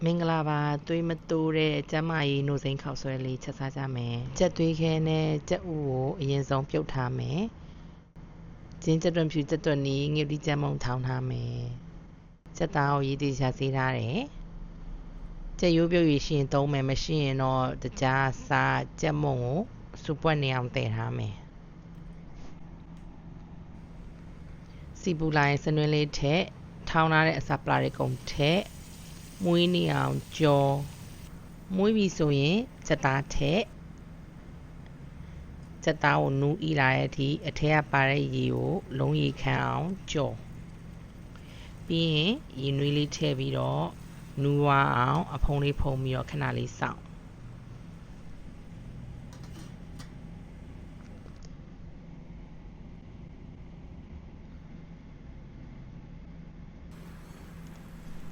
မင်္ဂလာပါသွေးမတိုးတဲ့ကျမကြီးနှုတ်စိမ်းခေါက်ဆွဲလေးချက်စားကြမယ်ကြက်သွေးခဲနဲ့ကြက်ဥကိုအရင်ဆုံးပြုတ်ထားမယ်ကျင်းကြက်တွန်ဖြူကြက်တွန်နီးငှက်တိကြက်မုံထောင်းထားမယ်ကြက်သားကိုရည်တည်ချဆေးထားတယ်ကြက်ရိုးပြုတ်ရရှိရင်သုံးမယ်မရှိရင်တော့တကြားစားကြက်မုံကိုစူပွက်နေအောင်တည်ထားမယ်စီပူလာရင်စနွင်းလေးထက်ထောင်းထားတဲ့အစာပလာတွေကုန်ထက်မွေးနေအောင်ကြောမွေးပြီဆိုရင်ကြက်သားထက်ကြက်သားကိုနူးဤလာတဲ့အထိအထက်ကပါတဲ့ရေကိုလုံးရေခမ်းအောင်ကြောပြီးရင်ရေနွေးလေးထည့်ပြီးတော့နူးသွားအောင်အဖုံးလေးဖုံးပြီးတော့ခဏလေးစောင့်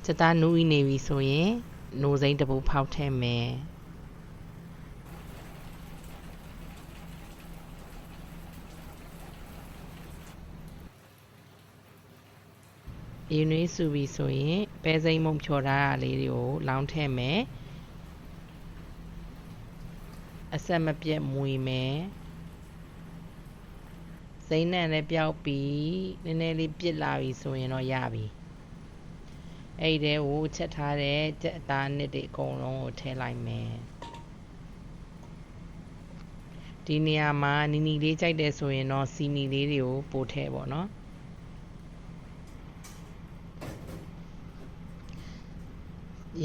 ကြက်သားနူးဤနေပြီဆိုရင်နိုးစိမ်းတစ်ပုတ်ဖောက်ထည့်မယ်ရေနွေးစုပြီဆိုရင်ပဲစိမ်းမုံဖြော်ထားတာလေးတွေကိုလောင်းထည့်မယ်အဆက်မပြတ်မွေမယ်စိမ်းနဲ့လည်းပျောက်ပြီးနည်းနည်းလေးပြစ်လာပြီဆိုရင်တော့ရပြီအဲ့ဒီကိုချက်ထားတဲ့ကြက်အသားနစ်တွေအကုန်လုံးကိုထည့်လိုက်မယ်ဒီနေရာမှာနီနီလေးကြိုက်တယ်ဆိုရင်တော့စီမီလေးတွေကိုပို့ထည့်ပေါ့နော်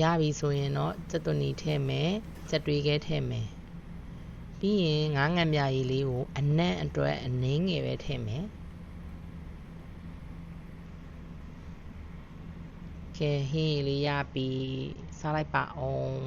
ရပြီဆိုရင်တော့ကြက်သွန်နီထည့်မယ်ကြက်တွေးခဲထည့်မယ်ပြီးရင်ငါးငံပြရည်လေးကိုအနံ့အတွက်အနည်းငယ်ပဲထည့်မယ်ကဲဟင်းရည်လေးရပြီစားလိုက်ပါအောင်